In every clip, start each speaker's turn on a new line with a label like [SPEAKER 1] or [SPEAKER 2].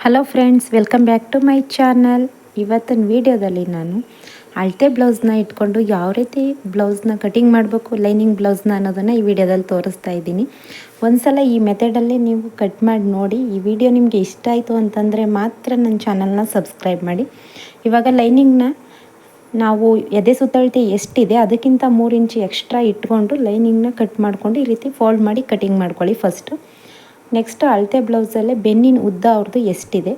[SPEAKER 1] Hello friends, welcome back to my channel. ಇವತ್ತಿನ ವಿಡಿಯೋದಲ್ಲಿ ನಾನು ಅಳತೆ ಬ್ಲೌಸ್ನ ಇಟ್ಕೊಂಡು ಯಾವ ರೀತಿ ಬ್ಲೌಸ್ನ ಕಟಿಂಗ್ ಮಾಡಬೇಕು, ಲೈನಿಂಗ್ ಬ್ಲೌಸ್ನ ಅನ್ನೋದನ್ನು ಈ ವಿಡಿಯೋದಲ್ಲಿ ತೋರಿಸ್ತಾ ಇದ್ದೀನಿ. ಒಂದ್ಸಲ ಈ ಮೆಥಡಲ್ಲಿ ನೀವು ಕಟ್ ಮಾಡಿ ನೋಡಿ. ಈ ವಿಡಿಯೋ ನಿಮಗೆ ಇಷ್ಟ ಆಯಿತು ಅಂತಂದರೆ ಮಾತ್ರ ನನ್ನ ಚಾನಲ್ನ ಸಬ್ಸ್ಕ್ರೈಬ್ ಮಾಡಿ. ಇವಾಗ ಲೈನಿಂಗ್ನ ನಾವು ಎದೆ ಸುತ್ತಳತೆ ಎಷ್ಟಿದೆ ಅದಕ್ಕಿಂತ 3 ಇಂಚ್ ಎಕ್ಸ್ಟ್ರಾ ಇಟ್ಕೊಂಡು ಲೈನಿಂಗ್ನ ಕಟ್ ಮಾಡಿಕೊಂಡು ಈ ರೀತಿ ಫೋಲ್ಡ್ ಮಾಡಿ ಕಟಿಂಗ್ ಮಾಡ್ಕೊಳ್ಳಿ ಫಸ್ಟು. ನೆಕ್ಸ್ಟ್ ಅಳತೆ ಬ್ಲೌಸಲ್ಲೇ ಬೆನ್ನಿನ ಉದ್ದ ಅವ್ರದ್ದು ಎಷ್ಟಿದೆ,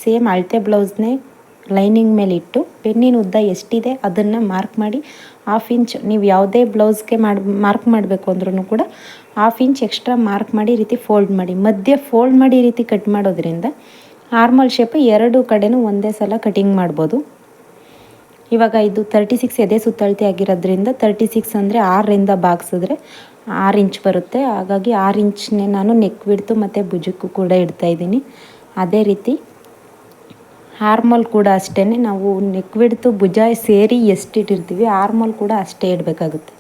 [SPEAKER 1] ಸೇಮ್ ಅಳತೆ ಬ್ಲೌಸ್ನೇ ಲೈನಿಂಗ್ ಮೇಲೆ ಇಟ್ಟು ಬೆನ್ನಿನ ಉದ್ದ ಎಷ್ಟಿದೆ ಅದನ್ನು ಮಾರ್ಕ್ ಮಾಡಿ 1/2 ಇಂಚ್, ನೀವು ಯಾವುದೇ ಬ್ಲೌಸ್ಗೆ ಮಾರ್ಕ್ ಮಾಡಬೇಕು ಅಂದ್ರೂ ಕೂಡ 1/2 ಇಂಚ್ ಎಕ್ಸ್ಟ್ರಾ ಮಾರ್ಕ್ ಮಾಡಿ ಈ ರೀತಿ ಫೋಲ್ಡ್ ಮಾಡಿ, ಮಧ್ಯೆ ಫೋಲ್ಡ್ ಮಾಡಿ ಈ ರೀತಿ ಕಟ್ ಮಾಡೋದ್ರಿಂದ ನಾರ್ಮಲ್ ಶೇಪ್ ಎರಡು ಕಡೆನೂ ಒಂದೇ ಸಲ ಕಟಿಂಗ್ ಮಾಡ್ಬೋದು. ಇವಾಗ ಇದು 36 ಎದೆ ಸುತ್ತಳತೆ ಆಗಿರೋದ್ರಿಂದ 36 ಅಂದರೆ 6ರಿಂದ ಭಾಗಿಸಿದ್ರೆ 6 ಇಂಚ್ ಬರುತ್ತೆ. ಹಾಗಾಗಿ 6 ಇಂಚ್ನೇ ನಾನು ನೆಕ್ ಬಿಡ್ತು ಮತ್ತು ಭುಜಕ್ಕೂ ಕೂಡ ಇಡ್ತಾಯಿದ್ದೀನಿ. ಅದೇ ರೀತಿ ಆರ್ಮೋಲ್ ಕೂಡ ಅಷ್ಟೇ, ನಾವು ನೆಕ್ ಬಿಡ್ತು ಭುಜ ಸೇರಿ ಎಷ್ಟು ಇಟ್ಟಿರ್ತೀವಿ ಆರ್ಮೋಲ್ ಕೂಡ ಅಷ್ಟೇ ಇಡಬೇಕಾಗುತ್ತೆ.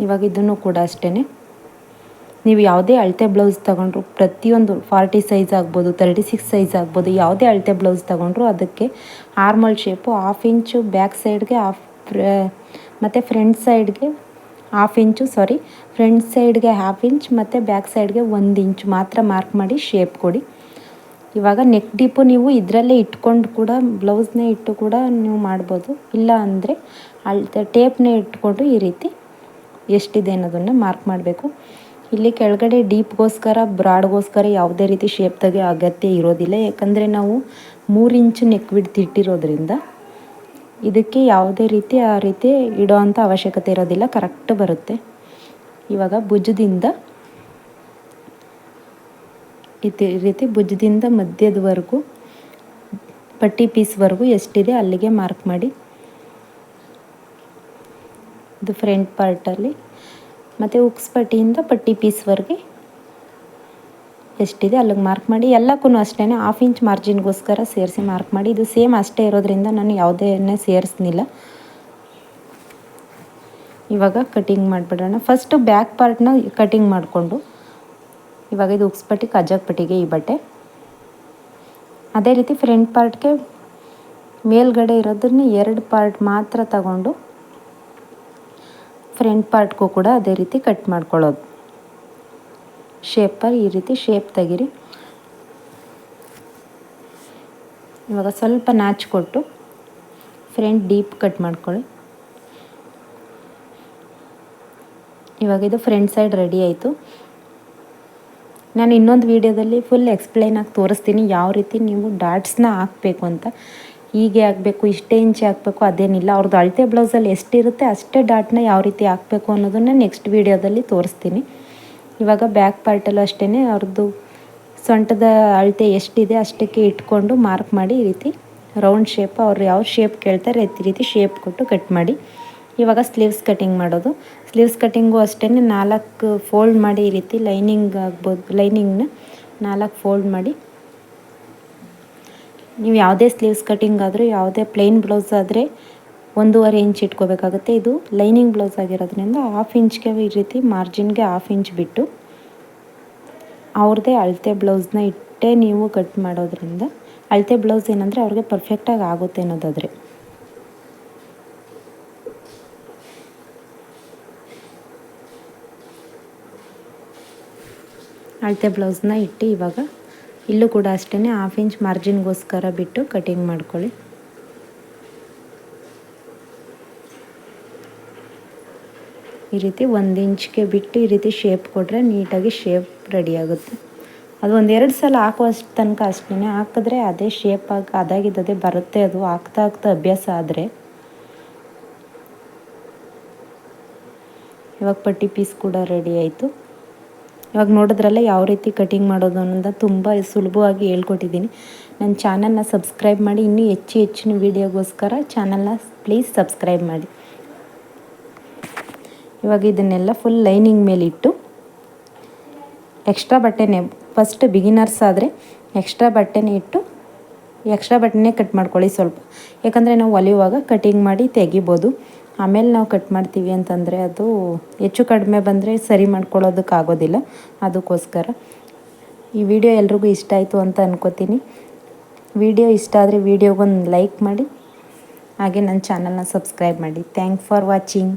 [SPEAKER 1] ಇವಾಗ ಇದನ್ನು ಕೂಡ ಅಷ್ಟೇ, ನೀವು ಯಾವುದೇ ಅಳತೆ ಬ್ಲೌಸ್ ತೊಗೊಂಡ್ರು ಪ್ರತಿಯೊಂದು 40 ಸೈಜ್ ಆಗ್ಬೋದು, 36 ಸೈಜ್ ಆಗ್ಬೋದು, ಯಾವುದೇ ಅಳತೆ ಬ್ಲೌಸ್ ತೊಗೊಂಡ್ರು ಅದಕ್ಕೆ ಆರ್ಮಲ್ ಶೇಪು 1/2 ಇಂಚು ಬ್ಯಾಕ್ ಸೈಡ್ಗೆ ಮತ್ತು ಫ್ರಂಟ್ ಸೈಡ್ಗೆ 1/2 ಇಂಚು, ಫ್ರಂಟ್ ಸೈಡ್ಗೆ 1/2 ಇಂಚ್ ಮತ್ತು ಬ್ಯಾಕ್ ಸೈಡ್ಗೆ 1 ಇಂಚ್ ಮಾತ್ರ ಮಾರ್ಕ್ ಮಾಡಿ ಶೇಪ್ ಕೊಡಿ. ಇವಾಗ ನೆಕ್ ಡೀಪು ನೀವು ಇದರಲ್ಲೇ ಇಟ್ಕೊಂಡು ಕೂಡ ಬ್ಲೌಸ್ನೇ ಇಟ್ಟು ಕೂಡ ನೀವು ಮಾಡ್ಬೋದು. ಇಲ್ಲ ಅಂದರೆ ಟೇಪ್ನೇ ಇಟ್ಕೊಂಡು ಈ ರೀತಿ ಎಷ್ಟಿದೆ ಅನ್ನೋದನ್ನು ಮಾರ್ಕ್ ಮಾಡಬೇಕು. ಇಲ್ಲಿ ಕೆಳಗಡೆ ಡೀಪ್ಗೋಸ್ಕರ ಬ್ರಾಡ್ಗೋಸ್ಕರ ಯಾವುದೇ ರೀತಿ ಶೇಪ್ ತೆಗೆಯೋ ಅಗತ್ಯ ಇರೋದಿಲ್ಲ, ಯಾಕಂದರೆ ನಾವು 3 ಇಂಚು ನೆಕ್ ಬಿಡ್ತು ಇಟ್ಟಿರೋದ್ರಿಂದ ಇದಕ್ಕೆ ಯಾವುದೇ ರೀತಿ ಆ ರೀತಿ ಇಡೋ ಅಂಥ ಅವಶ್ಯಕತೆ ಇರೋದಿಲ್ಲ, ಕರೆಕ್ಟ್ ಬರುತ್ತೆ. ಇವಾಗ ಭುಜದಿಂದ ಈ ರೀತಿ ಭುಜದಿಂದ ಮಧ್ಯದವರೆಗೂ ಪಟ್ಟಿ ಪೀಸ್ವರೆಗೂ ಎಷ್ಟಿದೆ ಅಲ್ಲಿಗೆ ಮಾರ್ಕ್ ಮಾಡಿ. ಇದು ಫ್ರಂಟ್ ಪಾರ್ಟಲ್ಲಿ ಮತ್ತು ಉಕ್ಸ್ ಪಟ್ಟಿಯಿಂದ ಪಟ್ಟಿ ಪೀಸ್ವರೆಗೆ ಎಷ್ಟಿದೆ ಅಲ್ಲಿಗೆ ಮಾರ್ಕ್ ಮಾಡಿ. ಎಲ್ಲಕ್ಕೂ ಅಷ್ಟೇ 1/2 ಇಂಚ್ ಮಾರ್ಜಿನ್ಗೋಸ್ಕರ ಸೇರಿಸಿ ಮಾರ್ಕ್ ಮಾಡಿ. ಇದು ಸೇಮ್ ಅಷ್ಟೇ ಇರೋದ್ರಿಂದ ನಾನು ಯಾವುದೇ ಸೇರಿಸ್ನಿಲ್ಲ. ಇವಾಗ ಕಟಿಂಗ್ ಮಾಡಿಬಿಡೋಣ. ಫಸ್ಟು ಬ್ಯಾಕ್ ಪಾರ್ಟ್ನ ಕಟಿಂಗ್ ಮಾಡಿಕೊಂಡು, ಇವಾಗ ಇದು ಉಕ್ಸ್ ಪಟ್ಟಿ ಕಜಾಕ್ ಪಟ್ಟಿಗೆ ಈ ಬಟ್ಟೆ, ಅದೇ ರೀತಿ ಫ್ರಂಟ್ ಪಾರ್ಟ್ಗೆ ಮೇಲ್ಗಡೆ ಇರೋದನ್ನ 2 ಪಾರ್ಟ್ ಮಾತ್ರ ತಗೊಂಡು ಫ್ರಂಟ್ ಪಾರ್ಟ್ಗೂ ಕೂಡ ಅದೇ ರೀತಿ ಕಟ್ ಮಾಡ್ಕೊಳ್ಳೋದು. ಶೇಪಲ್ಲಿ ಈ ರೀತಿ ಶೇಪ್ ತೆಗಿರಿ. ಇವಾಗ ಸ್ವಲ್ಪ ನಾಚ್ ಕೊಟ್ಟು ಫ್ರಂಟ್ ಡೀಪ್ ಕಟ್ ಮಾಡ್ಕೊಳ್ಳಿ. ಇವಾಗ ಇದು ಫ್ರಂಟ್ ಸೈಡ್ ರೆಡಿ ಆಯಿತು. ನಾನು ಇನ್ನೊಂದು ವೀಡಿಯೋದಲ್ಲಿ ಫುಲ್ ಎಕ್ಸ್ಪ್ಲೈನ್ ಆಗಿ ತೋರಿಸ್ತೀನಿ ಯಾವ ರೀತಿ ನೀವು ಡಾಟ್ಸ್ನ ಹಾಕಬೇಕು ಅಂತ. ಹೀಗೆ ಹಾಕಬೇಕು, ಇಷ್ಟೇ ಇಂಚ್ ಹಾಕಬೇಕು ಅದೇನಿಲ್ಲ. ಅವ್ರದ್ದು ಅಳತೆ ಬ್ಲೌಸಲ್ಲಿ ಎಷ್ಟಿರುತ್ತೆ ಅಷ್ಟೇ ಡಾಟ್ನ ಯಾವ ರೀತಿ ಹಾಕಬೇಕು ಅನ್ನೋದನ್ನು ನೆಕ್ಸ್ಟ್ ವೀಡಿಯೋದಲ್ಲಿ ತೋರಿಸ್ತೀನಿ. ಇವಾಗ ಬ್ಯಾಕ್ ಪಾರ್ಟಲ್ಲೂ ಅಷ್ಟೇ ಅವ್ರದ್ದು ಸೊಂಟದ ಅಳತೆ ಎಷ್ಟಿದೆ ಅಷ್ಟಕ್ಕೆ ಇಟ್ಕೊಂಡು ಮಾರ್ಕ್ ಮಾಡಿ ಈ ರೀತಿ ರೌಂಡ್ ಶೇಪ್, ಅವ್ರು ಯಾವ ಶೇಪ್ ಕೇಳ್ತಾರೆ ಈ ರೀತಿ ಶೇಪ್ ಕೊಟ್ಟು ಕಟ್ ಮಾಡಿ. ಇವಾಗ ಸ್ಲೀವ್ಸ್ ಕಟಿಂಗ್ ಮಾಡೋದು. ಸ್ಲೀವ್ಸ್ ಕಟಿಂಗು ಅಷ್ಟೇ 4 ಫೋಲ್ಡ್ ಮಾಡಿ ಈ ರೀತಿ ಲೈನಿಂಗ್ ಆಗ್ಬೋದು, ಲೈನಿಂಗ್ನ 4 ಫೋಲ್ಡ್ ಮಾಡಿ. ನೀವು ಯಾವುದೇ ಸ್ಲೀವ್ಸ್ ಕಟಿಂಗ್ ಆದರೂ ಯಾವುದೇ ಪ್ಲೇನ್ ಬ್ಲೌಸ್ ಆದರೆ 1.5 ಇಂಚ್ ಇಟ್ಕೋಬೇಕಾಗುತ್ತೆ. ಇದು ಲೈನಿಂಗ್ ಬ್ಲೌಸ್ ಆಗಿರೋದ್ರಿಂದ 1/2 ಇಂಚ್ಗೆ ಈ ರೀತಿ ಮಾರ್ಜಿನ್ಗೆ 1/2 ಇಂಚ್ ಬಿಟ್ಟು ಅವ್ರದ್ದೇ ಅಳತೆ ಬ್ಲೌಸ್ನ ಇಟ್ಟೇ ನೀವು ಕಟ್ ಮಾಡೋದ್ರಿಂದ ಅಳತೆ ಬ್ಲೌಸ್ ಏನಂದರೆ ಅವ್ರಿಗೆ ಪರ್ಫೆಕ್ಟಾಗಿ ಆಗುತ್ತೆ ಅನ್ನೋದಾದರೆ. ಅಳತೆ ಬ್ಲೌಸ್ನ ಇಟ್ಟು ಇವಾಗ ಇಲ್ಲೂ ಕೂಡ ಅಷ್ಟೇ 1/2 ಇಂಚ್ ಮಾರ್ಜಿನ್ಗೋಸ್ಕರ ಬಿಟ್ಟು ಕಟಿಂಗ್ ಮಾಡ್ಕೊಳ್ಳಿ. ಈ ರೀತಿ 1 ಇಂಚ್ಗೆ ಬಿಟ್ಟು ಈ ರೀತಿ ಶೇಪ್ ಕೊಟ್ಟರೆ ನೀಟಾಗಿ ಶೇಪ್ ರೆಡಿ ಆಗುತ್ತೆ. ಅದು 1-2 ಸಲ ಹಾಕುವಷ್ಟು ತನಕ ಅಷ್ಟೇ ಹಾಕಿದ್ರೆ ಅದೇ ಶೇಪಾಗಿ ಅದಾಗಿದ್ದದೇ ಬರುತ್ತೆ. ಅದು ಆಗ್ತಾ ಅಭ್ಯಾಸ ಆದರೆ. ಇವಾಗ ಪಟ್ಟಿ ಪೀಸ್ ಕೂಡ ರೆಡಿ ಆಯಿತು. ಇವಾಗ ನೋಡಿದ್ರಲ್ಲ ಯಾವ ರೀತಿ ಕಟಿಂಗ್ ಮಾಡೋದು ಅನ್ನೋದು ತುಂಬ ಸುಲಭವಾಗಿ ಹೇಳ್ಕೊಟ್ಟಿದ್ದೀನಿ. ನನ್ನ ಚಾನಲ್ನ ಸಬ್ಸ್ಕ್ರೈಬ್ ಮಾಡಿ. ಇನ್ನೂ ಹೆಚ್ಚಿನ ವೀಡಿಯೋಗೋಸ್ಕರ ಚಾನಲ್ನ ಪ್ಲೀಸ್ ಸಬ್ಸ್ಕ್ರೈಬ್ ಮಾಡಿ. ಇವಾಗ ಇದನ್ನೆಲ್ಲ ಫುಲ್ ಲೈನಿಂಗ್ ಮೇಲಿಟ್ಟು ಎಕ್ಸ್ಟ್ರಾ ಬಟ್ಟೆನೇ ಫಸ್ಟ್ ಬಿಗಿನರ್ಸ್ ಆದರೆ ಎಕ್ಸ್ಟ್ರಾ ಬಟ್ಟೆನೇ ಇಟ್ಟು ಎಕ್ಸ್ಟ್ರಾ ಬಟ್ಟೆನೇ ಕಟ್ ಮಾಡ್ಕೊಳ್ಳಿ ಸ್ವಲ್ಪ. ಯಾಕಂದರೆ ನಾವು ಹೊಲಿಯುವಾಗ ಕಟಿಂಗ್ ಮಾಡಿ ತೆಗಿಬೋದು. ಆಮೇಲೆ ನಾವು ಕಟ್ ಮಾಡ್ತೀವಿ ಅಂತಂದರೆ ಅದು ಹೆಚ್ಚು ಕಡಿಮೆ ಬಂದರೆ ಸರಿ ಮಾಡ್ಕೊಳ್ಳೋದಕ್ಕಾಗೋದಿಲ್ಲ. ಅದಕ್ಕೋಸ್ಕರ ಈ ವಿಡಿಯೋ ಎಲ್ರಿಗೂ ಇಷ್ಟ ಆಯಿತು ಅಂತ ಅನ್ಕೋತೀನಿ. ವಿಡಿಯೋ ಇಷ್ಟ ಆದರೆ ವಿಡಿಯೋಗೊಂದು ಲೈಕ್ ಮಾಡಿ, ಹಾಗೆ ನನ್ನ ಚಾನಲ್ನ ಸಬ್ಸ್ಕ್ರೈಬ್ ಮಾಡಿ. Thank for watching.